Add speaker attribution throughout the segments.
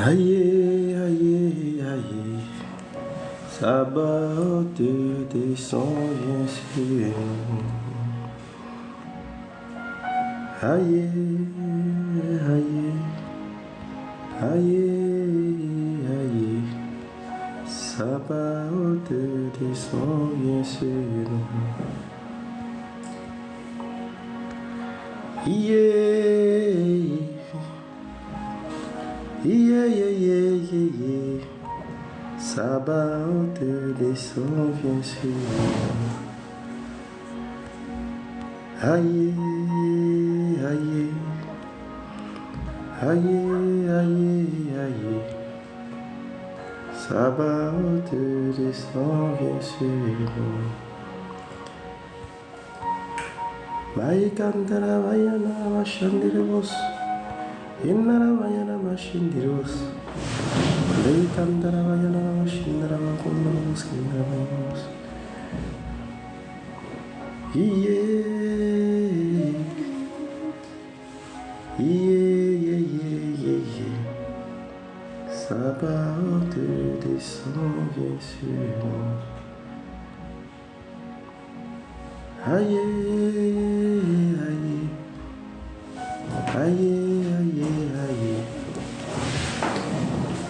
Speaker 1: Aïe, aïe, aïe, Sabaoth descend, viens sur nous. Aïe, aïe, aïe, aïe, Sabaoth descend, viens sur nous. Yeah. Yeah, yeah, yeah, yeah, yeah. Sabaoth descend, viens sur nous. Aïe, aïe, aïe, aïe, aïe. Sabaoth descend, viens sur nous. Maïkandara vayana machandiros. Innara vayana machindiros. Maïkandara vayana machindiros. Kindara vayana. Yeah. Yeah, yeah, yeah, yeah. Sabaoth descend, viens sur nous. Aïe, aïe, aïe, aïe, aïe.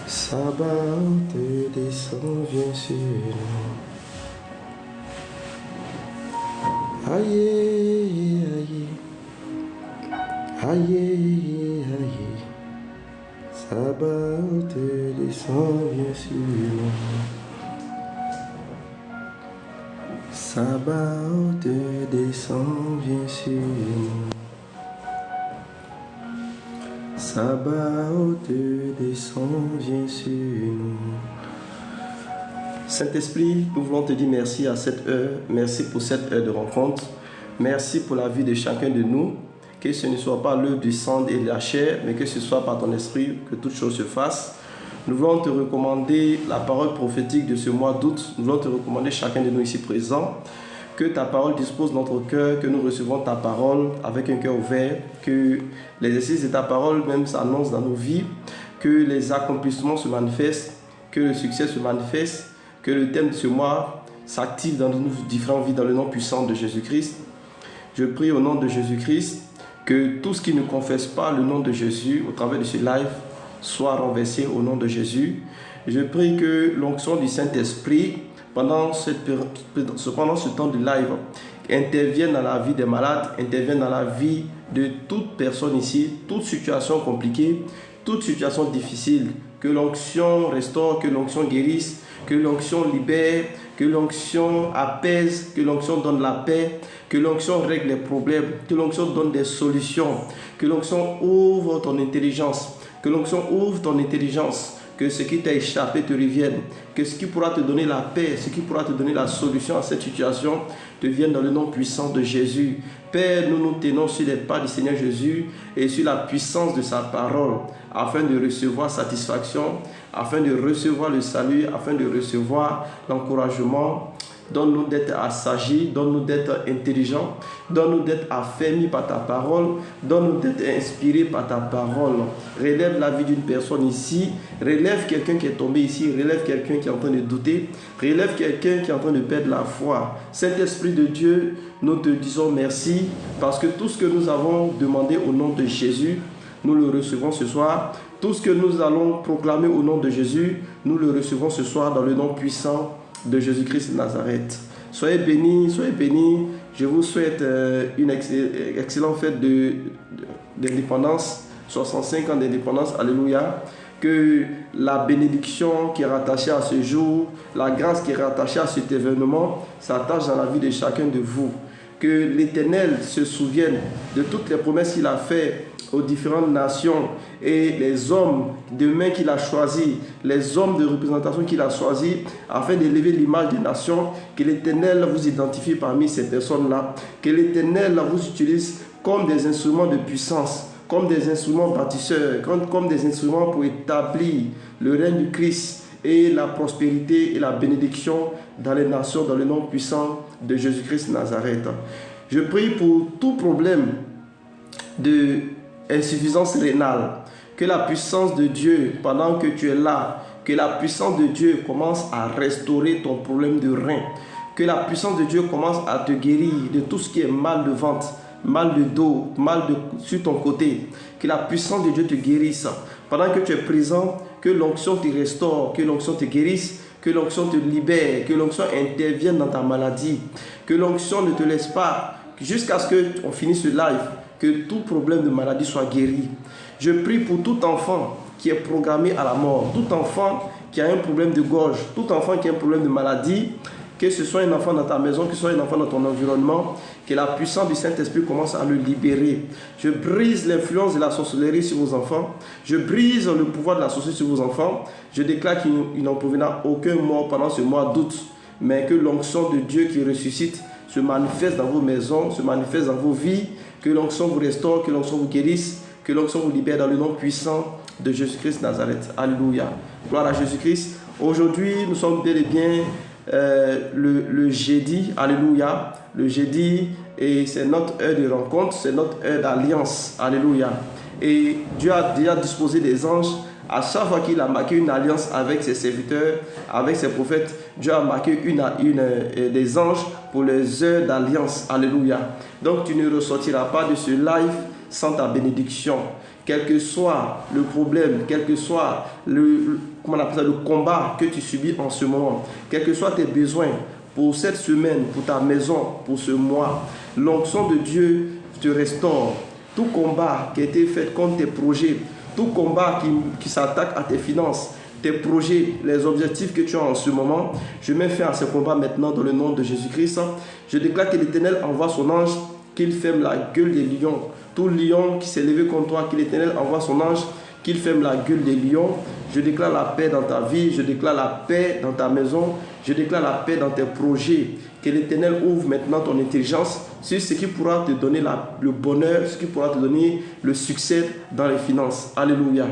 Speaker 1: Sabaoth descend, viens sur nous. Aïe, aïe, aïe, aïe. Sabaoth descend, viens sur nous. Sabaoth descend, viens sur nous. Sabaoth descend, viens sur nous. Saint-Esprit, nous voulons te dire merci à cette heure. Merci pour cette heure de rencontre. Merci pour la vie de chacun de nous. Que ce ne soit pas l'œuvre du sang et de la chair, mais que ce soit par ton esprit que toutes choses se fassent. Nous voulons te recommander la parole prophétique de ce mois d'août. Nous voulons te recommander chacun de nous ici présents. Que ta parole dispose notre cœur, que nous recevons ta parole avec un cœur ouvert, que l'exercice de ta parole même s'annonce dans nos vies, que les accomplissements se manifestent, que le succès se manifeste, que le thème de ce mois s'active dans nos différentes vies dans le nom puissant de Jésus-Christ. Je prie au nom de Jésus-Christ que tout ce qui ne confesse pas le nom de Jésus au travers de ce live soit renversé au nom de Jésus. Je prie que l'onction du Saint-Esprit pendant ce temps de live intervienne dans la vie des malades, intervienne dans la vie de toute personne ici, toute situation compliquée, toute situation difficile. Que l'onction restaure, que l'onction guérisse, que l'onction libère, que l'onction apaise, que l'onction donne la paix, que l'onction règle les problèmes, que l'onction donne des solutions, que l'onction ouvre ton intelligence, que l'onction ouvre ton intelligence, que ce qui t'a échappé te revienne, que ce qui pourra te donner la paix, ce qui pourra te donner la solution à cette situation te vienne dans le nom puissant de Jésus. Père, nous nous tenons sur les pas du Seigneur Jésus et sur la puissance de sa parole afin de recevoir satisfaction, afin de recevoir le salut, afin de recevoir l'encouragement. Donne-nous d'être assagis, donne-nous d'être intelligents, donne-nous d'être affermis par ta parole, donne-nous d'être inspirés par ta parole. Relève la vie d'une personne ici, relève quelqu'un qui est tombé ici, relève quelqu'un qui est en train de douter, relève quelqu'un qui est en train de perdre la foi. Saint-Esprit de Dieu, nous te disons merci parce que tout ce que nous avons demandé au nom de Jésus, nous le recevons ce soir. Tout ce que nous allons proclamer au nom de Jésus, nous le recevons ce soir dans le nom puissant de Jésus-Christ de Nazareth. Soyez bénis, soyez bénis. Je vous souhaite une excellente fête d'indépendance, 65 ans d'indépendance, alléluia. Que la bénédiction qui est rattachée à ce jour, la grâce qui est rattachée à cet événement s'attache dans la vie de chacun de vous. Que l'Éternel se souvienne de toutes les promesses qu'il a faites aux différentes nations et les hommes de main qu'il a choisis, les hommes de représentation qu'il a choisis afin d'élever l'image des nations, que l'Éternel vous identifie parmi ces personnes-là, que l'Éternel vous utilise comme des instruments de puissance, comme des instruments bâtisseurs, comme des instruments pour établir le règne du Christ et la prospérité et la bénédiction dans les nations, dans le nom puissant de Jésus-Christ de Nazareth. Je prie pour tout problème de insuffisance rénale. Que la puissance de Dieu, pendant que tu es là, que la puissance de Dieu commence à restaurer ton problème de rein. Que la puissance de Dieu commence à te guérir de tout ce qui est mal de ventre, mal de dos, sur ton côté. Que la puissance de Dieu te guérisse. Pendant que tu es présent, que l'onction te restaure, que l'onction te guérisse, que l'onction te libère, que l'onction intervienne dans ta maladie. Que l'onction ne te laisse pas, jusqu'à ce qu'on finisse ce live, que tout problème de maladie soit guéri. Je prie pour tout enfant qui est programmé à la mort, tout enfant qui a un problème de gorge, tout enfant qui a un problème de maladie, que ce soit un enfant dans ta maison, que ce soit un enfant dans ton environnement, que la puissance du Saint-Esprit commence à le libérer. Je brise l'influence de la sorcellerie sur vos enfants. Je brise le pouvoir de la sorcellerie sur vos enfants. Je déclare qu'il n'en proviendra aucun mort pendant ce mois d'août, mais que l'onction de Dieu qui ressuscite se manifeste dans vos maisons, se manifeste dans vos vies, que l'onction vous restaure, que l'onction vous guérisse, que l'onction vous libère dans le nom puissant de Jésus-Christ Nazareth. Alléluia. Gloire à Jésus-Christ. Aujourd'hui, nous sommes bel et bien le jeudi. Alléluia. Le jeudi, et c'est notre heure de rencontre, c'est notre heure d'alliance. Alléluia. Et Dieu a déjà disposé des anges. À chaque fois qu'il a marqué une alliance avec ses serviteurs, avec ses prophètes, Dieu a marqué des anges pour les heures d'alliance. Alléluia. Donc tu ne ressortiras pas de ce live sans ta bénédiction. Quel que soit le problème, quel que soit le combat que tu subis en ce moment, quels que soient tes besoins pour cette semaine, pour ta maison, pour ce mois, l'onction de Dieu te restaure. Tout combat qui a été fait contre tes projets, tout combat qui s'attaque à tes finances, tes projets, les objectifs que tu as en ce moment, je mets fin à ce combat maintenant dans le nom de Jésus-Christ. Je déclare que l'Éternel envoie son ange, qu'il ferme la gueule des lions. Tout lion qui s'est levé contre toi, que l'Éternel envoie son ange, qu'il ferme la gueule des lions. Je déclare la paix dans ta vie, je déclare la paix dans ta maison, je déclare la paix dans tes projets. Que l'Éternel ouvre maintenant ton intelligence sur ce qui pourra te donner le bonheur, ce qui pourra te donner le succès dans les finances. Alléluia.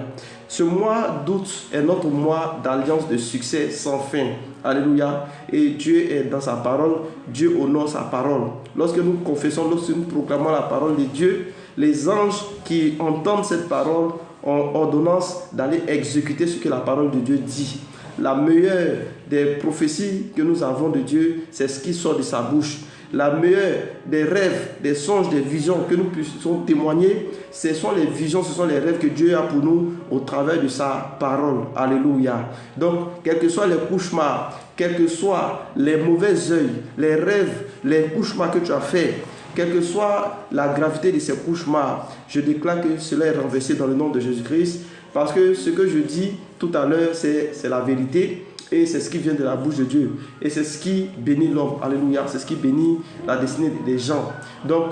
Speaker 1: Ce mois d'août est notre mois d'alliance de succès sans fin. Alléluia. Et Dieu est dans sa parole, Dieu honore sa parole. Lorsque nous confessons, lorsque nous proclamons la parole de Dieu, les anges qui entendent cette parole ont ordonnance d'aller exécuter ce que la parole de Dieu dit. La meilleure des prophéties que nous avons de Dieu, c'est ce qui sort de sa bouche. La meilleure des rêves, des songes, des visions que nous puissions témoigner, ce sont les visions, ce sont les rêves que Dieu a pour nous au travers de sa parole. Alléluia. Donc, quels que soient les cauchemars, quels que soient les mauvais œils, les rêves, les cauchemars que tu as faits, quelle que soit la gravité de ces cauchemars, je déclare que cela est renversé dans le nom de Jésus-Christ. Parce que ce que je dis tout à l'heure, c'est la vérité. Et c'est ce qui vient de la bouche de Dieu. Et c'est ce qui bénit l'homme. Alléluia. C'est ce qui bénit la destinée des gens. Donc,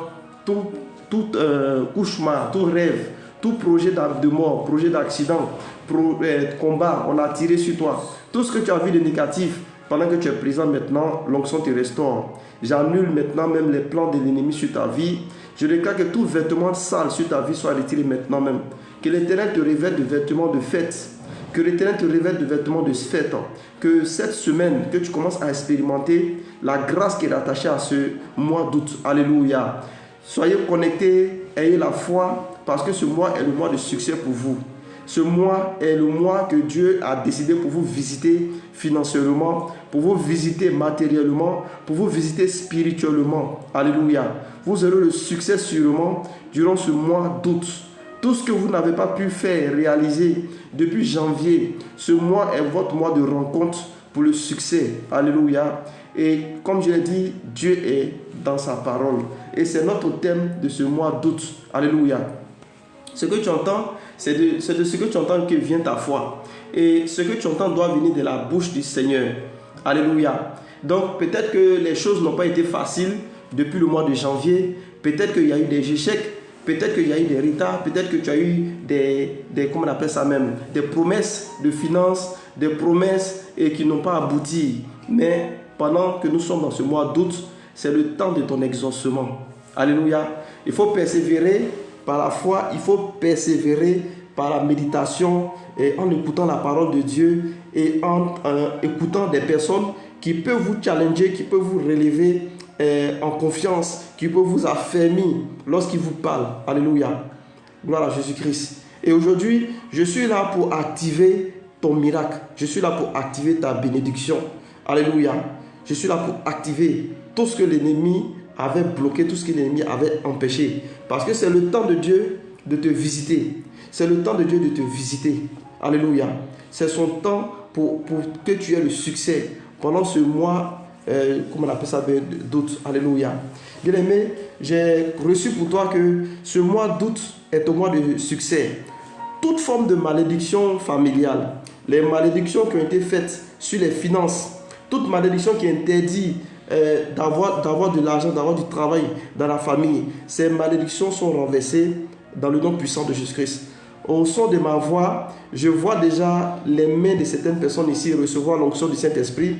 Speaker 1: tout cauchemar, tout rêve, tout projet de mort, projet d'accident, combat, on a tiré sur toi. Tout ce que tu as vu de négatif, pendant que tu es présent maintenant, l'onction te restaure. J'annule maintenant même les plans de l'ennemi sur ta vie. Je déclare que tout vêtement sale sur ta vie soit retiré maintenant même. Que l'Éternel te révèle de vêtements de fête. Que l'Éternel te révèle de vêtements de fête. Que cette semaine, que tu commences à expérimenter la grâce qui est attachée à ce mois d'août. Alléluia. Soyez connectés, ayez la foi, parce que ce mois est le mois de succès pour vous. Ce mois est le mois que Dieu a décidé pour vous visiter financièrement, pour vous visiter matériellement, pour vous visiter spirituellement. Alléluia. Vous aurez le succès sûrement durant ce mois d'août. Tout ce que vous n'avez pas pu faire, réaliser depuis janvier, ce mois est votre mois de rencontre pour le succès. Alléluia. Et comme je l'ai dit, Dieu est dans sa parole. Et c'est notre thème de ce mois d'août. Alléluia. Ce que tu entends, c'est de ce que tu entends que vient ta foi. Et ce que tu entends doit venir de la bouche du Seigneur. Alléluia. Donc peut-être que les choses n'ont pas été faciles depuis le mois de janvier. Peut-être qu'il y a eu des échecs. Peut-être qu'il y a eu des retards, peut-être que tu as eu comment on appelle ça même, des promesses de finances, des promesses et qui n'ont pas abouti. Mais pendant que nous sommes dans ce mois d'août, c'est le temps de ton exaucement. Alléluia. Il faut persévérer par la foi, il faut persévérer par la méditation et en écoutant la parole de Dieu et en écoutant des personnes qui peuvent vous challenger, qui peuvent vous relever en confiance, qui peut vous affermir lorsqu'il vous parle. Alléluia. Gloire à Jésus-Christ. Et aujourd'hui, je suis là pour activer ton miracle. Je suis là pour activer ta bénédiction. Alléluia. Je suis là pour activer tout ce que l'ennemi avait bloqué, tout ce que l'ennemi avait empêché. Parce que c'est le temps de Dieu de te visiter. C'est le temps de Dieu de te visiter. Alléluia. C'est son temps pour que tu aies le succès pendant ce mois, comment on appelle ça, d'août. Alléluia. Bien aimé, j'ai reçu pour toi que ce mois d'août est un mois de succès. Toute forme de malédiction familiale, les malédictions qui ont été faites sur les finances, toute malédiction qui interdit d'avoir de l'argent, d'avoir du travail dans la famille, ces malédictions sont renversées dans le nom puissant de Jésus-Christ. Au son de ma voix, je vois déjà les mains de certaines personnes ici recevoir l'onction du Saint-Esprit.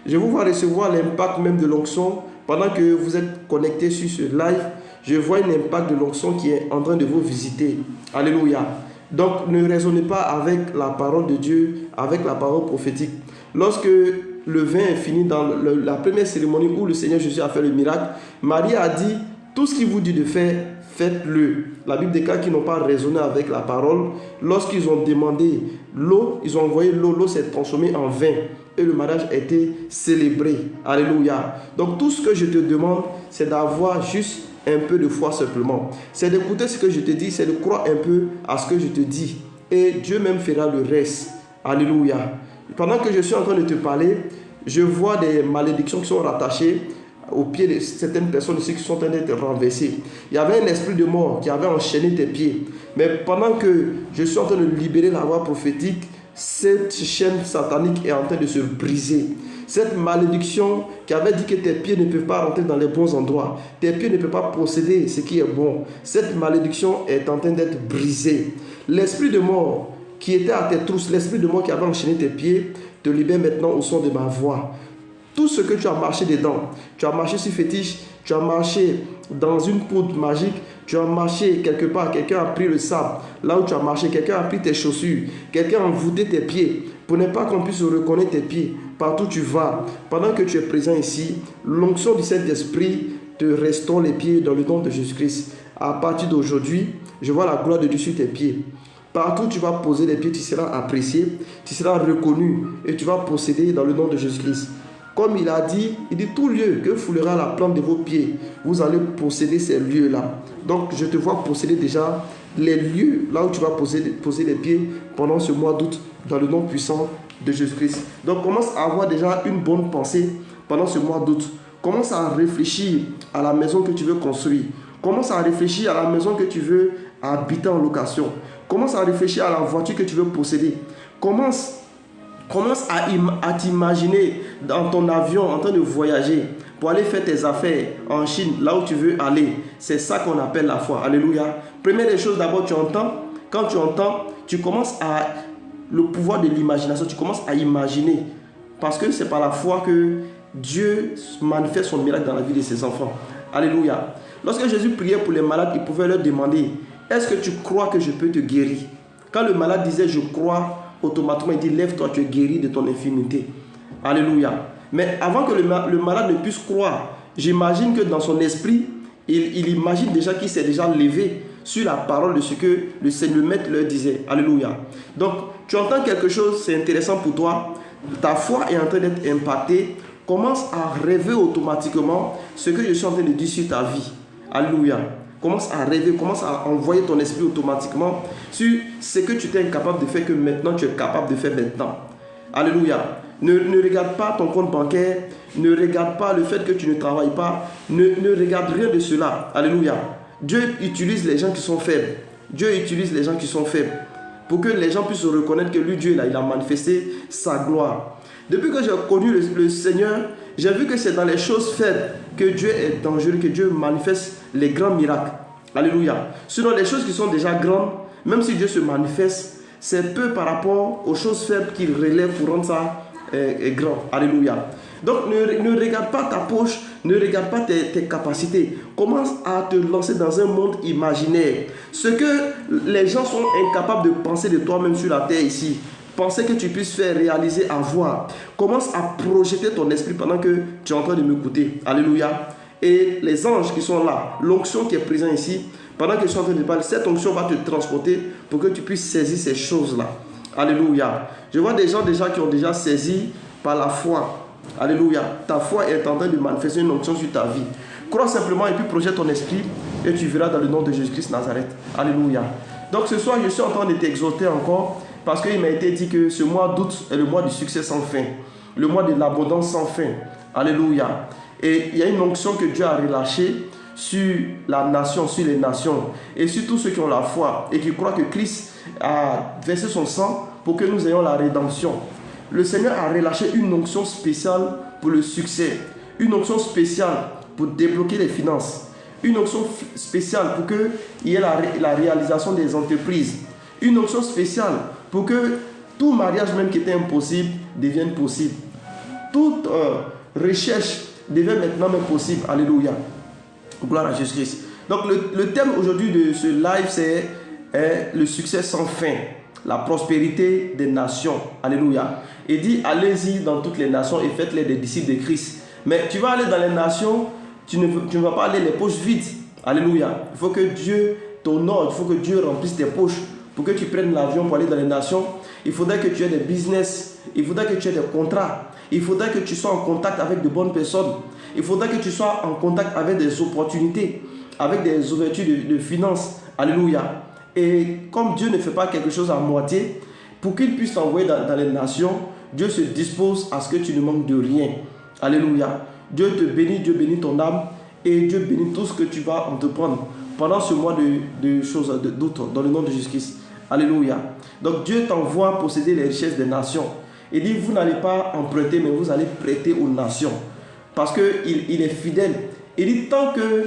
Speaker 1: Je vous vois recevoir l'impact même de l'onction pendant que vous êtes connectés sur ce live. Je vois un impact de l'onction qui est en train de vous visiter. Alléluia. Donc ne raisonnez pas avec la parole de Dieu, avec la parole prophétique. Lorsque le vin est fini dans la première cérémonie où le Seigneur Jésus a fait le miracle, Marie a dit, tout ce qu'il vous dit de faire, faites-le. La Bible déclare qu'ils n'ont pas raisonné avec la parole. Lorsqu'ils ont demandé l'eau, ils ont envoyé l'eau, l'eau s'est transformée en vin. Et le mariage a été célébré. Alléluia. Donc tout ce que je te demande, c'est d'avoir juste un peu de foi simplement. C'est d'écouter ce que je te dis, c'est de croire un peu à ce que je te dis. Et Dieu même fera le reste. Alléluia. Pendant que je suis en train de te parler, je vois des malédictions qui sont rattachées aux pieds de certaines personnes ici qui sont en train d'être renversées. Il y avait un esprit de mort qui avait enchaîné tes pieds. Mais pendant que je suis en train de libérer la voix prophétique, cette chaîne satanique est en train de se briser. Cette malédiction qui avait dit que tes pieds ne peuvent pas rentrer dans les bons endroits, tes pieds ne peuvent pas posséder ce qui est bon, cette malédiction est en train d'être brisée. L'esprit de mort qui était à tes trousses, l'esprit de mort qui avait enchaîné tes pieds, te libère maintenant au son de ma voix. Tout ce que tu as marché dedans, tu as marché sur fétiche, tu as marché dans une poudre magique, tu as marché quelque part, quelqu'un a pris le sable, là où tu as marché, quelqu'un a pris tes chaussures, quelqu'un a envoûté tes pieds, pour ne pas qu'on puisse reconnaître tes pieds, partout où tu vas, pendant que tu es présent ici, l'onction du Saint-Esprit te restaure les pieds dans le nom de Jésus-Christ. À partir d'aujourd'hui, je vois la gloire de Dieu sur tes pieds. Partout où tu vas poser les pieds, tu seras apprécié, tu seras reconnu et tu vas posséder dans le nom de Jésus-Christ. Comme il a dit, il dit tout lieu que foulera la plante de vos pieds, vous allez posséder ces lieux-là. Donc je te vois posséder déjà les lieux là où tu vas poser les pieds pendant ce mois d'août dans le nom puissant de Jésus-Christ. Donc commence à avoir déjà une bonne pensée pendant ce mois d'août. Commence à réfléchir à la maison que tu veux construire. Commence à réfléchir à la maison que tu veux habiter en location. Commence à réfléchir à la voiture que tu veux posséder. Commence à t'imaginer dans ton avion en train de voyager pour aller faire tes affaires en Chine, là où tu veux aller. C'est ça qu'on appelle la foi. Alléluia. Première des choses, d'abord, tu entends. Quand tu entends, tu commences à... Le pouvoir de l'imagination, tu commences à imaginer. Parce que c'est par la foi que Dieu manifeste son miracle dans la vie de ses enfants. Alléluia. Lorsque Jésus priait pour les malades, il pouvait leur demander, est-ce que tu crois que je peux te guérir? Quand le malade disait, je crois, automatiquement il dit, lève-toi, tu es guéri de ton infirmité. Alléluia. Mais avant que le malade ne puisse croire, j'imagine que dans son esprit, il imagine déjà qu'il s'est déjà levé sur la parole de ce que le Seigneur, le Maître leur disait. Alléluia. Donc, tu entends quelque chose, c'est intéressant pour toi, ta foi est en train d'être impactée, commence à rêver automatiquement ce que je suis en train de dire sur ta vie. Alléluia. Commence à rêver, commence à envoyer ton esprit automatiquement sur ce que tu étais incapable de faire, que maintenant tu es capable de faire maintenant. Alléluia. Ne regarde pas ton compte bancaire, ne regarde pas le fait que tu ne travailles pas, ne regarde rien de cela. Alléluia. Dieu utilise les gens qui sont faibles. Dieu utilise les gens qui sont faibles pour que les gens puissent reconnaître que lui, Dieu, là, il a manifesté sa gloire. Depuis que j'ai connu le Seigneur, j'ai vu que c'est dans les choses faibles que Dieu est dangereux, que Dieu manifeste les grands miracles. Alléluia. Sinon, les choses qui sont déjà grandes, même si Dieu se manifeste, c'est peu par rapport aux choses faibles qu'il relève pour rendre ça grand. Alléluia. Donc, ne regarde pas ta poche, ne regarde pas tes capacités. Commence à te lancer dans un monde imaginaire. Ce que les gens sont incapables de penser de toi-même sur la terre ici. Penser que tu puisses faire réaliser, avoir. Commence à projeter ton esprit pendant que tu es en train de m'écouter. Alléluia. Et les anges qui sont là, l'onction qui est présente ici, Pendant que je suis en train de parler, cette onction va te transporter pour que tu puisses saisir ces choses-là. Alléluia. Je vois des gens déjà qui ont déjà saisi par la foi. Alléluia. Ta foi est en train de manifester une onction sur ta vie. Crois simplement et puis projette ton esprit et tu verras dans le nom de Jésus-Christ Nazareth. Alléluia. Donc ce soir, je suis en train de t'exhorter encore parce qu'il m'a été dit que ce mois d'août est le mois du succès sans fin. Le mois de l'abondance sans fin. Alléluia. Et il y a une onction que Dieu a relâchée sur la nation, sur les nations et sur tous ceux qui ont la foi et qui croient que Christ a versé son sang pour que nous ayons la rédemption. Le Seigneur a relâché une onction spéciale pour le succès, une onction spéciale pour débloquer les finances, une onction spéciale pour qu'il y ait la réalisation des entreprises, une onction spéciale pour que tout mariage même qui était impossible devienne possible. Toute recherche devient maintenant même possible. Alléluia. Gloire à Jésus-Christ. Donc le thème aujourd'hui de ce live, c'est le succès sans fin, la prospérité des nations. Alléluia. Il dit, allez-y dans toutes les nations et faites-les des disciples de Christ. Mais tu vas aller dans les nations, tu ne vas pas aller les poches vides. Alléluia. Il faut que Dieu t'honore, il faut que Dieu remplisse tes poches pour que tu prennes l'avion pour aller dans les nations. Il faudrait que tu aies des business, il faudrait que tu aies des contrats, il faudrait que tu sois en contact avec de bonnes personnes. Il faudrait que tu sois en contact avec des opportunités, avec des ouvertures de finances. Alléluia. Et comme Dieu ne fait pas quelque chose à moitié, pour qu'il puisse t'envoyer dans les nations, Dieu se dispose à ce que tu ne manques de rien. Alléluia. Dieu te bénit, Dieu bénit ton âme et Dieu bénit tout ce que tu vas entreprendre pendant ce mois d'août dans le nom de Jésus-Christ. Alléluia. Donc Dieu t'envoie posséder les richesses des nations. Il dit, vous n'allez pas emprunter, mais vous allez prêter aux nations. Parce qu'il est fidèle. Il dit, tant que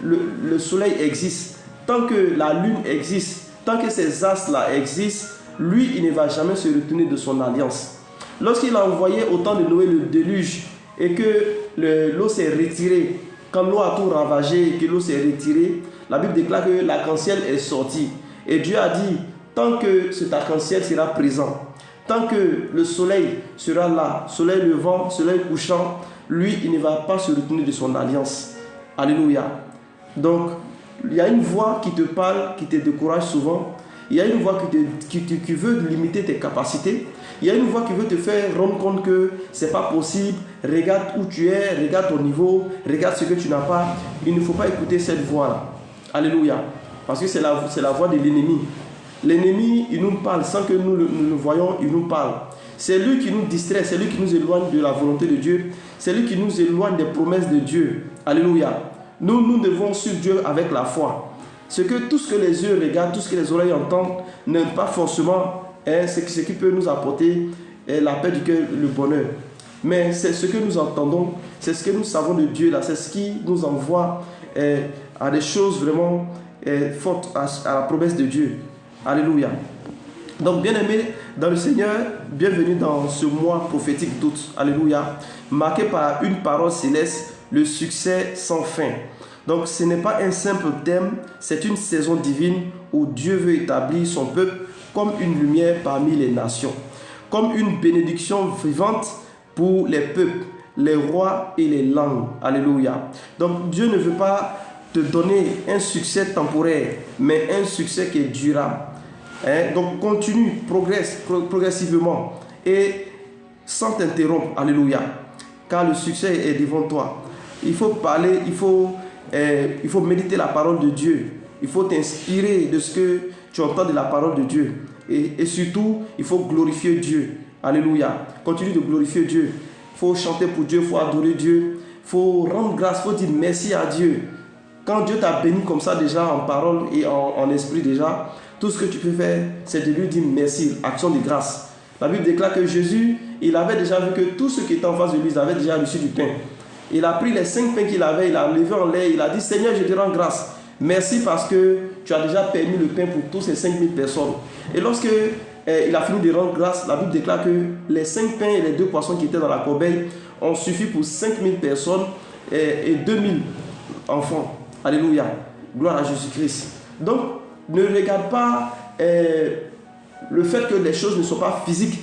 Speaker 1: le soleil existe, tant que la lune existe, tant que ces astres-là existent, lui, il ne va jamais se retourner de son alliance. Lorsqu'il a envoyé au temps de Noé le déluge et que l'eau s'est retirée, quand l'eau a tout ravagé et que l'eau s'est retirée, la Bible déclare que l'arc-en-ciel est sorti. Et Dieu a dit, tant que cet arc-en-ciel sera présent, tant que le soleil sera là, soleil levant, soleil couchant, lui, il ne va pas se retourner de son alliance. Alléluia. Donc, il y a une voix qui te parle, qui te décourage souvent. Il y a une voix qui veut limiter tes capacités. Il y a une voix qui veut te faire rendre compte que ce n'est pas possible. Regarde où tu es, regarde ton niveau, regarde ce que tu n'as pas. Il ne faut pas écouter cette voix-là. Alléluia. Parce que c'est la voix de l'ennemi. L'ennemi, il nous parle sans que nous le voyons, il nous parle. C'est lui qui nous distrait, c'est lui qui nous éloigne de la volonté de Dieu. C'est lui qui nous éloigne des promesses de Dieu. Alléluia. Nous devons suivre Dieu avec la foi. Tout ce que les yeux regardent, tout ce que les oreilles entendent, n'est pas forcément ce qui peut nous apporter la paix du cœur, le bonheur. Mais c'est ce que nous entendons, c'est ce que nous savons de Dieu, là, c'est ce qui nous envoie à des choses vraiment fortes, à la promesse de Dieu. Alléluia. Donc, bien-aimés dans le Seigneur, bienvenue dans ce mois prophétique d'août. Alléluia. Marqué par une parole céleste, le succès sans fin. Donc, ce n'est pas un simple thème, c'est une saison divine où Dieu veut établir son peuple comme une lumière parmi les nations, comme une bénédiction vivante pour les peuples, les rois et les langues. Alléluia. Donc, Dieu ne veut pas te donner un succès temporaire, mais un succès qui est durable. Donc, continue, progresse progressivement et sans t'interrompre. Alléluia. Car le succès est devant toi. Il faut parler, il faut méditer la parole de Dieu. Il faut t'inspirer de ce que tu entends de la parole de Dieu. Et surtout, il faut glorifier Dieu. Alléluia. Continue de glorifier Dieu. Il faut chanter pour Dieu, il faut adorer Dieu. Il faut rendre grâce, il faut dire merci à Dieu. Quand Dieu t'a béni comme ça déjà en parole et en esprit déjà, tout ce que tu peux faire, c'est de lui dire merci, action de grâce. La Bible déclare que Jésus, il avait déjà vu que tous ceux qui étaient en face de lui, ils avaient déjà reçu du pain. Il a pris les 5 pains qu'il avait, il a levé en l'air, il a dit, Seigneur, je te rends grâce. Merci parce que tu as déjà permis le pain pour tous ces 5000 personnes. Et lorsque il a fini de rendre grâce, la Bible déclare que les 5 pains et les 2 poissons qui étaient dans la corbeille ont suffi pour 5000 personnes et 2000 enfants. Alléluia. Gloire à Jésus-Christ. Donc, ne regarde pas le fait que les choses ne sont pas physiques,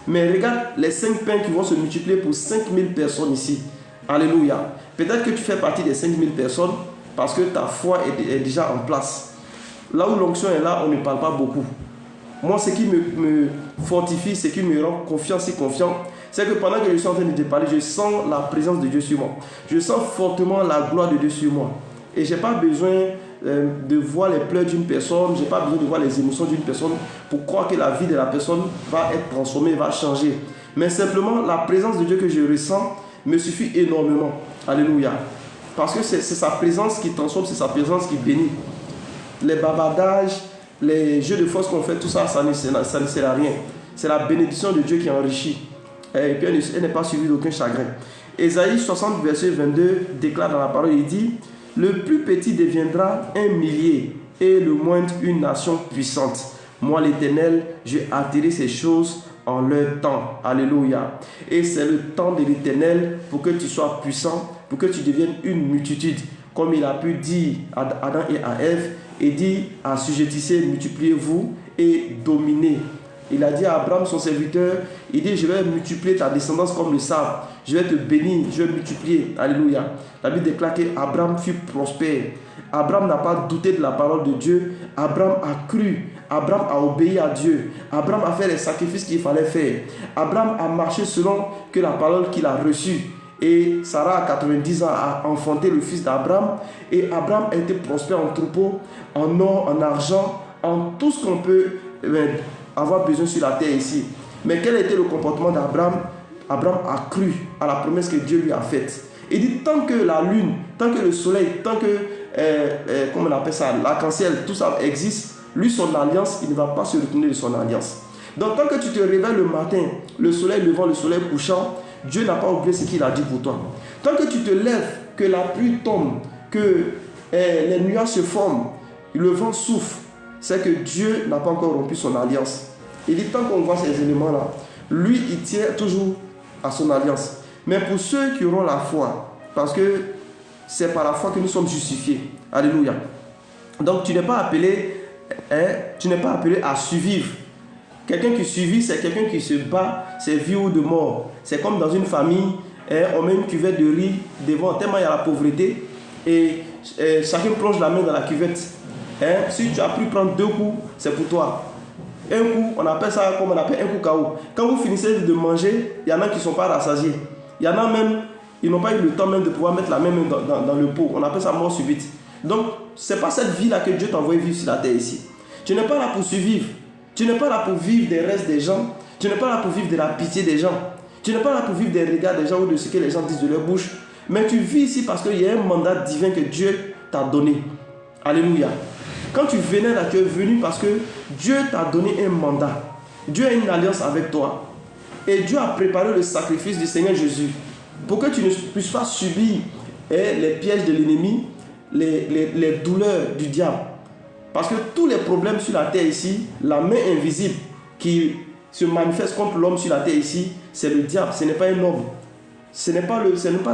Speaker 1: mais regarde les 5 pains qui vont se multiplier pour 5000 personnes ici. Alléluia. Peut-être que tu fais partie des 5000 personnes, parce que ta foi est déjà en place. Là où l'onction est là, on ne parle pas beaucoup. Moi, ce qui me fortifie, ce qui me rend confiance et confiant, c'est que pendant que je suis en train de te parler, je sens la présence de Dieu sur moi. Je sens fortement la gloire de Dieu sur moi. Et je n'ai pas besoin de voir les pleurs d'une personne, je n'ai pas besoin de voir les émotions d'une personne pour croire que la vie de la personne va être transformée, va changer. Mais simplement, la présence de Dieu que je ressens me suffit énormément. Alléluia. Parce que c'est sa présence qui transforme, c'est sa présence qui bénit. Les bavardages, les jeux de force qu'on fait, tout ça, ça ne sert à rien. C'est la bénédiction de Dieu qui enrichit. Et puis elle n'est pas suivie d'aucun chagrin. Ésaïe 60, verset 22 déclare dans la parole, il dit: le plus petit deviendra un millier et le moindre une nation puissante. Moi l'Éternel, j'ai attiré ces choses en leur temps. Alléluia. Et c'est le temps de l'Éternel pour que tu sois puissant, pour que tu deviennes une multitude. Comme il a pu dire à Adam et à Ève, et dit: assujettissez, multipliez-vous et dominez. Il a dit à Abraham, son serviteur, il dit: je vais multiplier ta descendance comme le sable. Je vais te bénir, je vais multiplier. Alléluia. La Bible déclare qu'Abraham fut prospère. Abraham n'a pas douté de la parole de Dieu. Abraham a cru. Abraham a obéi à Dieu. Abraham a fait les sacrifices qu'il fallait faire. Abraham a marché selon que la parole qu'il a reçue. Et Sarah, à 90 ans, a enfanté le fils d'Abraham. Et Abraham a été prospère en troupeau, en or, en argent, en tout ce qu'on peut avoir besoin sur la terre ici. Mais quel était le comportement d'Abraham? Abraham a cru à la promesse que Dieu lui a faite. Il dit: tant que la lune, tant que le soleil, tant que, comment on appelle ça, l'arc-en-ciel, tout ça existe, lui, son alliance, il ne va pas se retourner de son alliance. Donc tant que tu te réveilles le matin, le soleil levant, le soleil couchant, Dieu n'a pas oublié ce qu'il a dit pour toi. Tant que tu te lèves, que la pluie tombe, que les nuages se forment, le vent souffle, c'est que Dieu n'a pas encore rompu son alliance. Il dit: tant qu'on voit ces éléments-là, lui, il tient toujours à son alliance. Mais pour ceux qui auront la foi, parce que c'est par la foi que nous sommes justifiés. Alléluia. Donc tu n'es pas appelé, à survivre. Quelqu'un qui survit, c'est quelqu'un qui se bat, c'est vie ou de mort. C'est comme dans une famille, on met une cuvette de riz devant, tellement il y a la pauvreté, et chacun plonge la main dans la cuvette. Si tu as pu prendre 2 coups, c'est pour toi. Un coup, on appelle ça comme on appelle un coup KO. Quand vous finissez de manger, il y en a qui ne sont pas rassasiés. Il y en a même, ils n'ont pas eu le temps même de pouvoir mettre la main dans le pot. On appelle ça mort subite. Donc, ce n'est pas cette vie-là que Dieu t'a envoyé vivre sur la terre ici. Tu n'es pas là pour survivre. Tu n'es pas là pour vivre des restes des gens. Tu n'es pas là pour vivre de la pitié des gens. Tu n'es pas là pour vivre des regards des gens ou de ce que les gens disent de leur bouche. Mais tu vis ici parce qu'il y a un mandat divin que Dieu t'a donné. Alléluia. Quand tu venais là, tu es venu parce que Dieu t'a donné un mandat. Dieu a une alliance avec toi. Et Dieu a préparé le sacrifice du Seigneur Jésus pour que tu ne puisses pas subir les pièges de l'ennemi, les douleurs du diable. Parce que tous les problèmes sur la terre ici, la main invisible qui se manifeste contre l'homme sur la terre ici, c'est le diable, ce n'est pas un homme. Ce n'est pas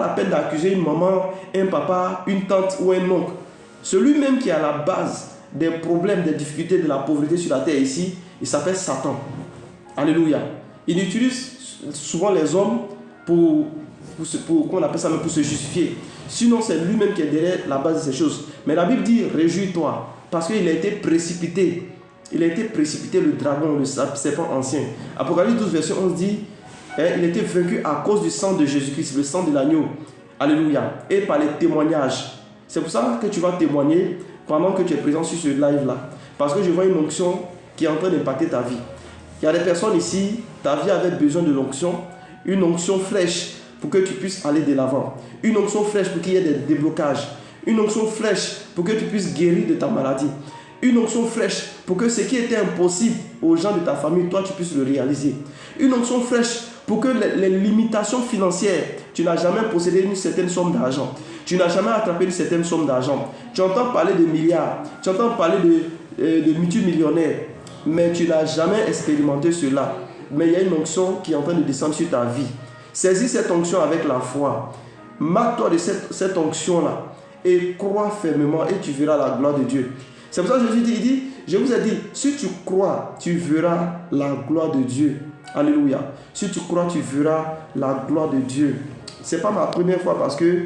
Speaker 1: la peine d'accuser une maman, un papa, une tante ou un oncle. Celui-même qui est à la base des problèmes, des difficultés, de la pauvreté sur la terre ici, il s'appelle Satan. Alléluia. Il utilise souvent les hommes pour qu'on appelle ça, pour se justifier. Sinon, c'est lui-même qui est derrière la base de ces choses. Mais la Bible dit: réjouis-toi, parce qu'il a été précipité. Il a été précipité, le dragon, le serpent ancien. Apocalypse 12, verset 11 dit: il a été vaincu à cause du sang de Jésus-Christ, le sang de l'agneau. Alléluia. Et par les témoignages. C'est pour ça que tu vas témoigner pendant que tu es présent sur ce live-là. Parce que je vois une onction qui est en train d'impacter ta vie. Il y a des personnes ici, ta vie avait besoin de l'onction, une onction fraîche pour que tu puisses aller de l'avant. Une onction fraîche pour qu'il y ait des déblocages. Une onction fraîche pour que tu puisses guérir de ta maladie. Une onction fraîche pour que ce qui était impossible aux gens de ta famille, toi tu puisses le réaliser. Une onction fraîche pour que les limitations financières, tu n'as jamais possédé une certaine somme d'argent. Tu n'as jamais attrapé une certaine somme d'argent. Tu entends parler de milliards, tu entends parler de multimillionnaires, mais tu n'as jamais expérimenté cela. Mais il y a une onction qui est en train de descendre sur ta vie. Saisis cette onction avec la foi. Marque-toi de cette onction-là et crois fermement et tu verras la gloire de Dieu. C'est pour ça que Jésus dit, il dit, je vous ai dit, si tu crois, tu verras la gloire de Dieu. Alléluia. Si tu crois, tu verras la gloire de Dieu. Ce n'est pas ma première fois parce que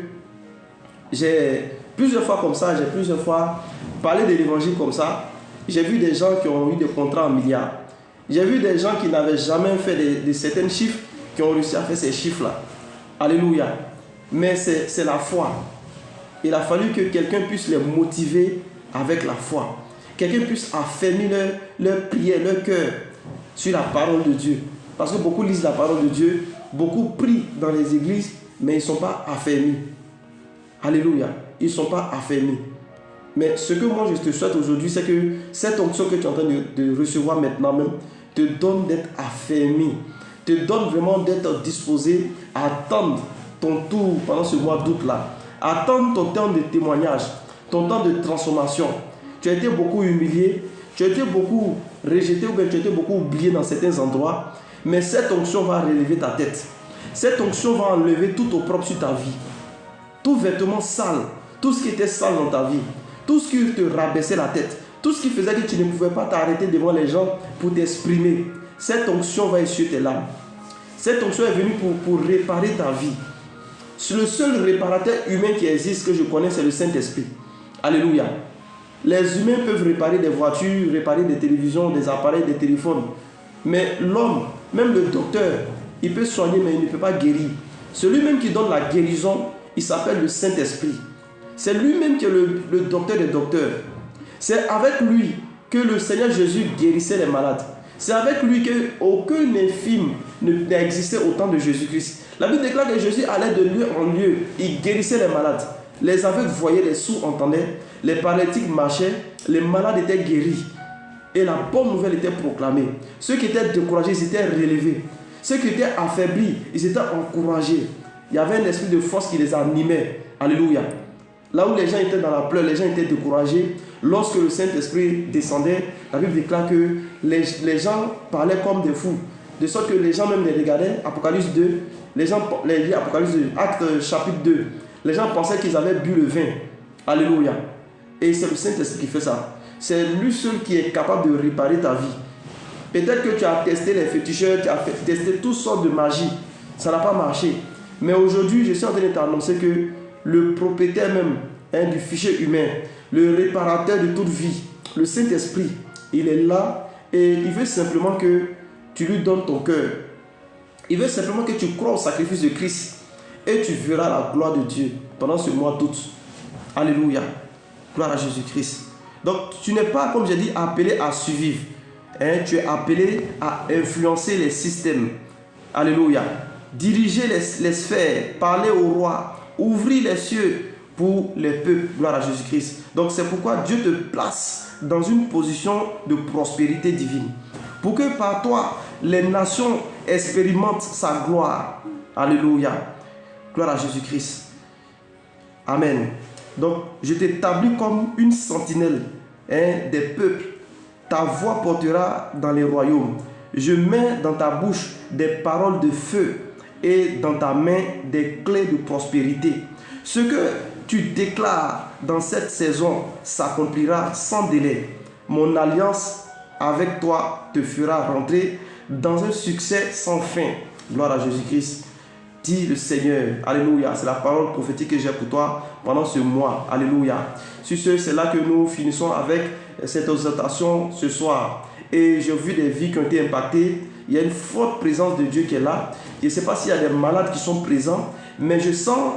Speaker 1: j'ai Plusieurs fois comme ça, j'ai plusieurs fois parlé de l'évangile comme ça. J'ai vu des gens qui ont eu des contrats en milliards. J'ai vu des gens qui n'avaient jamais fait de certains chiffres, qui ont réussi à faire ces chiffres-là. Alléluia. Mais c'est la foi. Il a fallu que quelqu'un puisse les motiver avec la foi. Quelqu'un puisse affermir leur prière, leur cœur sur la parole de Dieu. Parce que beaucoup lisent la parole de Dieu, beaucoup prient dans les églises, mais ils ne sont pas affermis. Alléluia. Ils ne sont pas affermis. Mais ce que moi je te souhaite aujourd'hui, c'est que cette onction que tu es en train de recevoir maintenant même, te donne d'être affermi, te donne vraiment d'être disposé à attendre ton tour pendant ce mois d'août-là. Attendre ton temps de témoignage, ton temps de transformation. Tu as été beaucoup humilié, tu as été beaucoup rejeté ou bien tu as été beaucoup oublié dans certains endroits, mais cette onction va relever ta tête. Cette onction va enlever tout opprobre sur ta vie. Tout vêtement sale, tout ce qui était sale dans ta vie, tout ce qui te rabaissait la tête, tout ce qui faisait que tu ne pouvais pas t'arrêter devant les gens pour t'exprimer. Cette onction va essuyer tes larmes. Cette onction est venue pour réparer ta vie. Le seul réparateur humain qui existe que je connais, c'est le Saint-Esprit. Alléluia. Les humains peuvent réparer des voitures, réparer des télévisions, des appareils, des téléphones. Mais l'homme, même le docteur, il peut soigner, mais il ne peut pas guérir. Celui-même qui donne la guérison, il s'appelle le Saint-Esprit. C'est lui-même qui est le docteur des docteurs. C'est avec lui que le Seigneur Jésus guérissait les malades. C'est avec lui qu'aucun infime n'existait au temps de Jésus-Christ. La Bible déclare que Jésus allait de lieu en lieu. Il guérissait les malades. Les aveugles voyaient, les sourds entendaient, les paralytiques marchaient, les malades étaient guéris. Et la bonne nouvelle était proclamée. Ceux qui étaient découragés, ils étaient relevés. Ceux qui étaient affaiblis, ils étaient encouragés. Il y avait un esprit de force qui les animait. Alléluia. Là où les gens étaient dans la pleure, les gens étaient découragés. Lorsque le Saint-Esprit descendait, la Bible déclare que les gens parlaient comme des fous. De sorte que les gens même les regardaient. Apocalypse 2, les gens, Apocalypse 2, Actes chapitre 2. Les gens pensaient qu'ils avaient bu le vin. Alléluia. Et c'est le Saint-Esprit qui fait ça. C'est lui seul qui est capable de réparer ta vie. Peut-être que tu as testé les féticheurs, tu as testé toutes sortes de magie. Ça n'a pas marché. Mais aujourd'hui, je suis en train de t'annoncer que le propriétaire même du fichier humain, le réparateur de toute vie, le Saint-Esprit, il est là et il veut simplement que tu lui donnes ton cœur. Il veut simplement que tu crois au sacrifice de Christ et tu verras la gloire de Dieu pendant ce mois d'août. Alléluia. Gloire à Jésus-Christ. Donc, tu n'es pas, comme j'ai dit, appelé à survivre. Tu es appelé à influencer les systèmes. Alléluia. Diriger les sphères, parler au roi, ouvrir les cieux pour les peuples. Gloire à Jésus-Christ. Donc, c'est pourquoi Dieu te place dans une position de prospérité divine. Pour que par toi, les nations expérimentent sa gloire. Alléluia. Gloire à Jésus-Christ. Amen. Donc, je t'établis comme une sentinelle des peuples. Ta voix portera dans les royaumes. Je mets dans ta bouche des paroles de feu et dans ta main des clés de prospérité. Ce que tu déclares dans cette saison s'accomplira sans délai. Mon alliance avec toi te fera rentrer dans un succès sans fin. Gloire à Jésus-Christ. Dit le Seigneur. Alléluia. C'est la parole prophétique que j'ai pour toi pendant ce mois. Alléluia. Sur ce, c'est là que nous finissons avec cette exhortation ce soir. Et j'ai vu des vies qui ont été impactées. Il y a une forte présence de Dieu qui est là. Je ne sais pas s'il y a des malades qui sont présents, mais je sens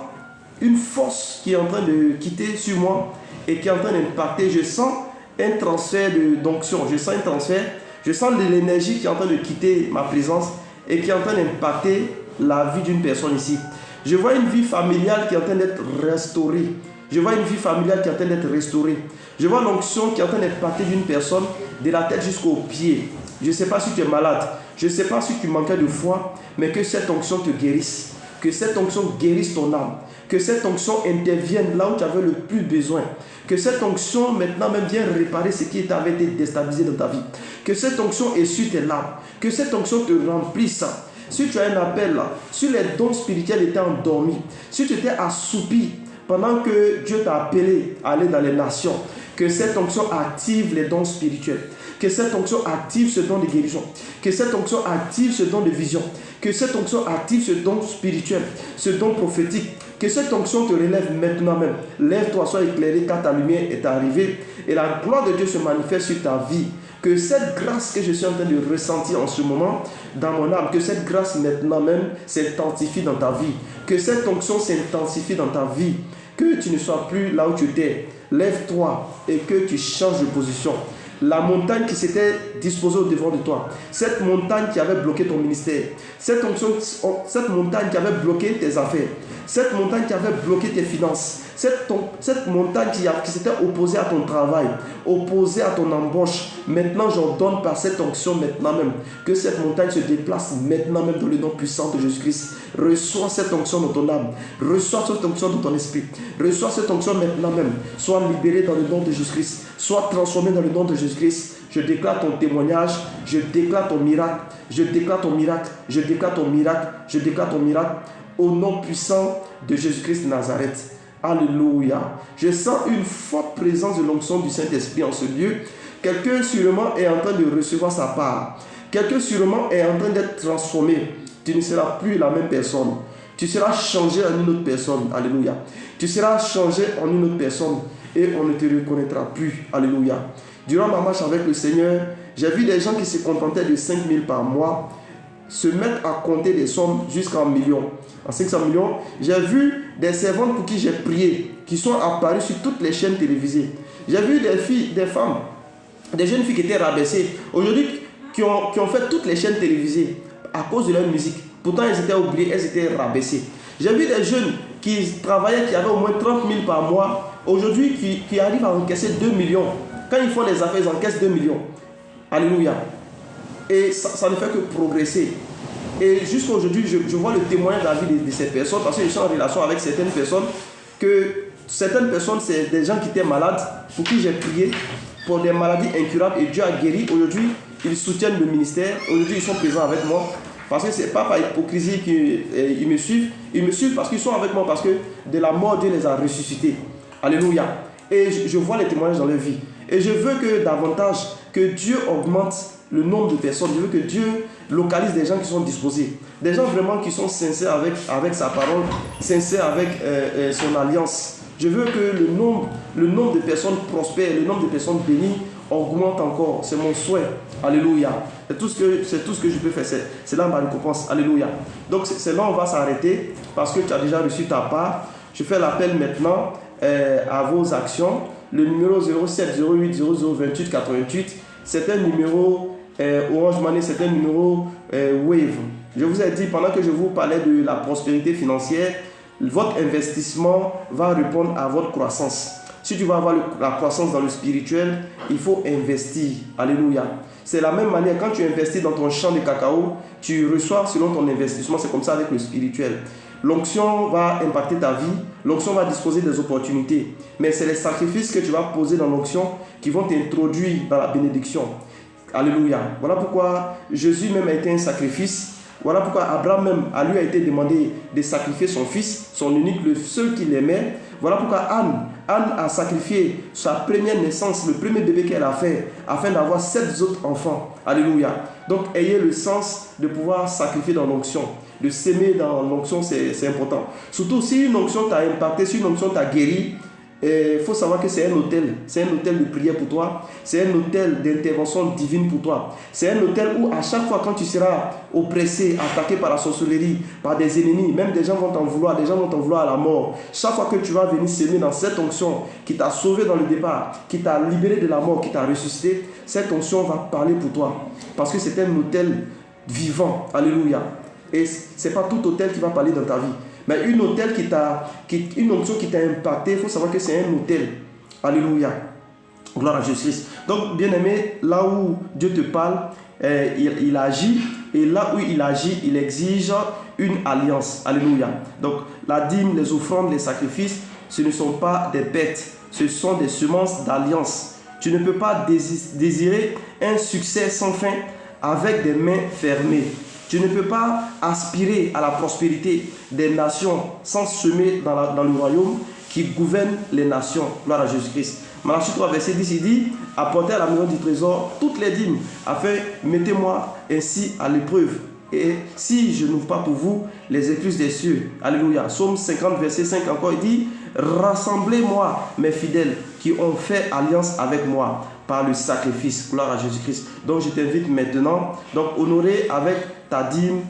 Speaker 1: une force qui est en train de quitter sur moi et qui est en train d'impacter. Je sens un transfert d'onction. Je sens un transfert. Je sens de l'énergie qui est en train de quitter ma présence et qui est en train d'impacter la vie d'une personne ici. Je vois une vie familiale qui est en train d'être restaurée. Je vois une vie familiale qui est en train d'être restaurée. Je vois l'onction qui est en train d'impacter d'une personne de la tête jusqu'aux pieds. Je ne sais pas si tu es malade. Je ne sais pas si tu manquais de foi, mais que cette onction te guérisse. Que cette onction guérisse ton âme. Que cette onction intervienne là où tu avais le plus besoin. Que cette onction maintenant même vienne réparer ce qui avait été déstabilisé dans ta vie. Que cette onction essuie tes larmes. Que cette onction te remplisse. Si tu as un appel là, si les dons spirituels étaient endormis, si tu étais assoupi pendant que Dieu t'a appelé à aller dans les nations, que cette onction active les dons spirituels. Que cette onction active ce don de guérison. Que cette onction active ce don de vision. Que cette onction active ce don spirituel, ce don prophétique. Que cette onction te relève maintenant même. Lève-toi, sois éclairé car ta lumière est arrivée et la gloire de Dieu se manifeste sur ta vie. Que cette grâce que je suis en train de ressentir en ce moment dans mon âme, que cette grâce maintenant même s'intensifie dans ta vie. Que cette onction s'intensifie dans ta vie. Que tu ne sois plus là où tu étais. Lève-toi et que tu changes de position. La montagne qui s'était disposée au devant de toi, cette montagne qui avait bloqué ton ministère, cette montagne qui avait bloqué tes affaires, cette montagne qui avait bloqué tes finances, cette montagne qui s'était opposée à ton travail, opposée à ton embauche, maintenant j'ordonne par cette onction maintenant même que cette montagne se déplace maintenant même dans le nom puissant de Jésus-Christ. Reçois cette onction dans ton âme, reçois cette onction dans ton esprit, reçois cette onction maintenant même. Sois libéré dans le nom de Jésus-Christ, sois transformé dans le nom de Jésus-Christ. Je déclare ton témoignage, je déclare ton miracle, je déclare ton miracle, je déclare ton miracle, je déclare ton miracle au nom puissant de Jésus-Christ de Nazareth. Alléluia. Je sens une forte présence de l'onction du Saint-Esprit en ce lieu. Quelqu'un sûrement est en train de recevoir sa part. Quelqu'un sûrement est en train d'être transformé. Tu ne seras plus la même personne. Tu seras changé en une autre personne. Alléluia. Tu seras changé en une autre personne et on ne te reconnaîtra plus. Alléluia. Durant ma marche avec le Seigneur, j'ai vu des gens qui se contentaient de 5 000 par mois se mettre à compter des sommes jusqu'à 1 million. En 500 millions, j'ai vu des servantes pour qui j'ai prié, qui sont apparues sur toutes les chaînes télévisées. J'ai vu des filles, des femmes, des jeunes filles qui étaient rabaissées, aujourd'hui qui ont fait toutes les chaînes télévisées à cause de leur musique. Pourtant, elles étaient oubliées, elles étaient rabaissées. J'ai vu des jeunes qui travaillaient, qui avaient au moins 30 000 par mois, aujourd'hui qui arrivent à encaisser 2 millions. Quand ils font des affaires, ils encaissent 2 millions. Alléluia. Et ça ne fait que progresser. Et jusqu'à aujourd'hui, je vois le témoignage de la vie de ces personnes, parce que je suis en relation avec certaines personnes, c'est des gens qui étaient malades, pour qui j'ai prié, pour des maladies incurables, et Dieu a guéri. Aujourd'hui, ils soutiennent le ministère. Aujourd'hui, ils sont présents avec moi. Parce que ce n'est pas par hypocrisie qu'ils me suivent. Ils me suivent parce qu'ils sont avec moi, parce que de la mort, Dieu les a ressuscités. Alléluia. Et je vois les témoignages dans leur vie. Et je veux que davantage, que Dieu augmente le nombre de personnes. Je veux que Dieu localise des gens qui sont disposés. Des gens vraiment qui sont sincères avec sa parole, sincères avec son alliance. Je veux que le nombre de personnes prospères, le nombre de personnes bénies augmente encore. C'est mon souhait. Alléluia. C'est tout ce que je peux faire. C'est là ma récompense. Alléluia. Donc c'est là où on va s'arrêter parce que tu as déjà reçu ta part. Je fais l'appel maintenant à vos actions. Le numéro 07 08 00 28 88. C'est un numéro Orange Money, c'est un numéro Wave. Je vous ai dit, pendant que je vous parlais de la prospérité financière, votre investissement va répondre à votre croissance. Si tu veux avoir la croissance dans le spirituel, il faut investir. Alléluia. C'est la même manière, quand tu investis dans ton champ de cacao, tu reçois selon ton investissement. C'est comme ça avec le spirituel. L'onction va impacter ta vie, l'onction va disposer des opportunités. Mais c'est les sacrifices que tu vas poser dans l'onction qui vont t'introduire dans la bénédiction. Alléluia. Voilà pourquoi Jésus même a été un sacrifice. Voilà pourquoi Abraham même, à lui a été demandé de sacrifier son fils, son unique, le seul qu'il aimait. Voilà pourquoi Anne a sacrifié sa première naissance, le premier bébé qu'elle a fait, afin d'avoir 7 autres enfants. Alléluia. Donc ayez le sens de pouvoir sacrifier dans l'onction. De s'aimer dans l'onction, c'est important. Surtout si une onction t'a impacté, si une onction t'a guéri, il faut savoir que c'est un hôtel de prière pour toi, c'est un hôtel d'intervention divine pour toi, c'est un hôtel où à chaque fois quand tu seras oppressé, attaqué par la sorcellerie, par des ennemis, même des gens vont t'en vouloir, à la mort, chaque fois que tu vas venir s'aimer dans cette onction qui t'a sauvé dans le départ, qui t'a libéré de la mort, qui t'a ressuscité, cette onction va parler pour toi, parce que c'est un hôtel vivant. Alléluia. Et ce n'est pas tout hôtel qui va parler dans ta vie. Mais une onction qui t'a impacté, il faut savoir que c'est un hôtel. Alléluia. Gloire à Jésus. Donc, bien aimé, là où Dieu te parle, il agit. Et là où il agit, il exige une alliance. Alléluia. Donc, la dîme, les offrandes, les sacrifices, ce ne sont pas des bêtes. Ce sont des semences d'alliance. Tu ne peux pas désirer un succès sans fin avec des mains fermées. Tu ne peux pas aspirer à la prospérité des nations sans semer dans le royaume qui gouverne les nations. Gloire à Jésus-Christ. Malachie 3, verset 10, il dit, apportez à la maison du trésor toutes les dîmes, afin mettez-moi ainsi à l'épreuve. Et si je n'ouvre pas pour vous les écluses des cieux, alléluia. Psaume 50, verset 5 encore, il dit, rassemblez-moi, mes fidèles, qui ont fait alliance avec moi par le sacrifice. Gloire à Jésus-Christ. Donc je t'invite maintenant, donc honorer avec ta dîme,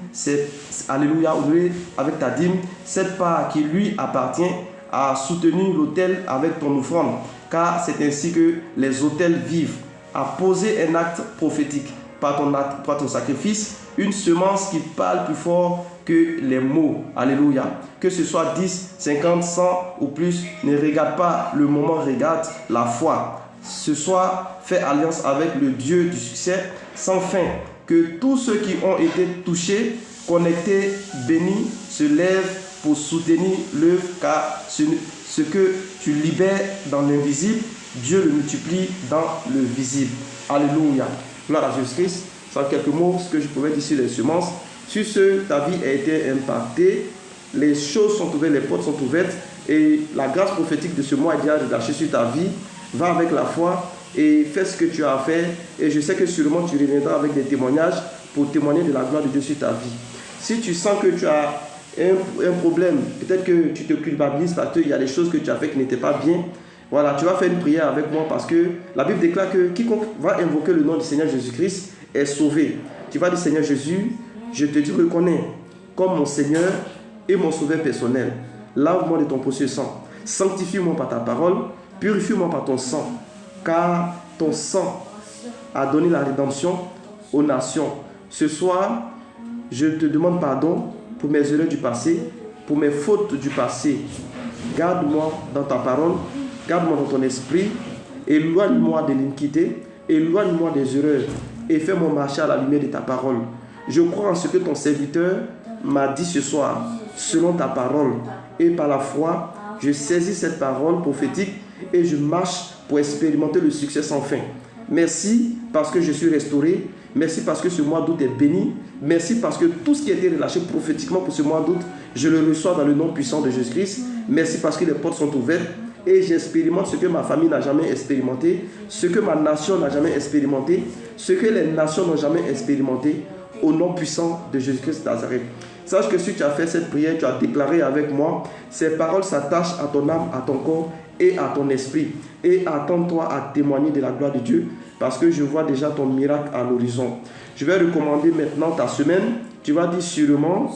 Speaker 1: alléluia, honorer avec ta dîme, cette part qui lui appartient, à soutenir l'autel avec ton offrande, car c'est ainsi que les autels vivent, à poser un acte prophétique par ton sacrifice, une semence qui parle plus fort que les mots. Alléluia. Que ce soit 10, 50, 100 ou plus, ne regarde pas le moment, regarde la foi. Ce soir, fais alliance avec le Dieu du succès sans fin. Que tous ceux qui ont été touchés, connectés, bénis, se lèvent pour soutenir l'œuvre, car ce que tu libères dans l'invisible, Dieu le multiplie dans le visible. Alléluia. Gloire à Jésus-Christ. Sans quelques mots, ce que je pouvais dire sur les semences. Sur ce, ta vie a été impactée, les choses sont ouvertes, les portes sont ouvertes, et la grâce prophétique de ce mois est déjà relâchée sur ta vie. Va avec la foi et fais ce que tu as fait, et je sais que sûrement tu reviendras avec des témoignages pour témoigner de la gloire de Dieu sur ta vie. Si tu sens que tu as un problème, peut-être que tu te culpabilises parce qu'il y a des choses que tu as fait qui n'étaient pas bien, voilà, tu vas faire une prière avec moi, parce que la Bible déclare que quiconque va invoquer le nom du Seigneur Jésus-Christ est sauvé. Tu vas dire, Seigneur Jésus, je te reconnais comme mon Seigneur et mon sauveur personnel. Lave-moi de ton précieux sang. Sanctifie-moi par ta parole. Purifie-moi par ton sang. Car ton sang a donné la rédemption aux nations. Ce soir, je te demande pardon pour mes erreurs du passé, pour mes fautes du passé. Garde-moi dans ta parole. Garde-moi dans ton esprit. Éloigne-moi de l'iniquité. Éloigne-moi des erreurs. Et fais-moi marcher à la lumière de ta parole. Je crois en ce que ton serviteur m'a dit ce soir, selon ta parole. Et par la foi, je saisis cette parole prophétique et je marche pour expérimenter le succès sans fin. Merci parce que je suis restauré. Merci parce que ce mois d'août est béni. Merci parce que tout ce qui a été relâché prophétiquement pour ce mois d'août, je le reçois dans le nom puissant de Jésus-Christ. Merci parce que les portes sont ouvertes. Et j'expérimente ce que ma famille n'a jamais expérimenté, ce que ma nation n'a jamais expérimenté, ce que les nations n'ont jamais expérimenté, au nom puissant de Jésus-Christ de Nazareth. Sache que si tu as fait cette prière, tu as déclaré avec moi, ces paroles s'attachent à ton âme, à ton corps et à ton esprit. Et attends-toi à témoigner de la gloire de Dieu, parce que je vois déjà ton miracle à l'horizon. Je vais recommander maintenant ta semaine. Tu vas dire sûrement,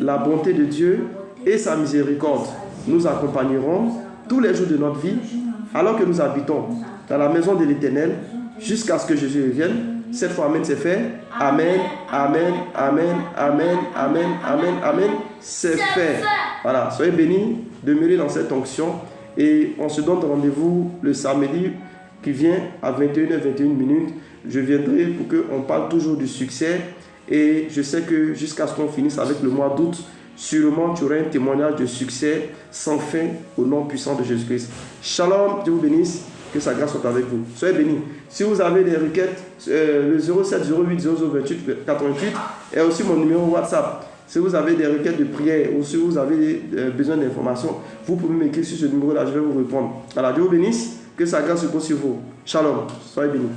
Speaker 1: la bonté de Dieu et sa miséricorde nous accompagneront tous les jours de notre vie, alors que nous habitons dans la maison de l'Éternel, jusqu'à ce que Jésus revienne. Cette fois, Amen, c'est fait. Amen, Amen, Amen, Amen, Amen, Amen, Amen. C'est fait. Voilà, soyez bénis, demeurez dans cette onction. Et on se donne rendez-vous le samedi qui vient à 21h21. Je viendrai pour qu'on parle toujours du succès. Et je sais que jusqu'à ce qu'on finisse avec le mois d'août, sûrement tu auras un témoignage de succès sans fin au nom puissant de Jésus-Christ. Shalom, Dieu vous bénisse, que sa grâce soit avec vous. Soyez bénis. Si vous avez des requêtes, le 07 08 00 28 88 est aussi mon numéro WhatsApp. Si vous avez des requêtes de prière ou si vous avez besoin d'informations, vous pouvez m'écrire sur ce numéro-là, je vais vous répondre. Alors, Dieu vous bénisse, que sa grâce se pose sur vous. Shalom, soyez bénis.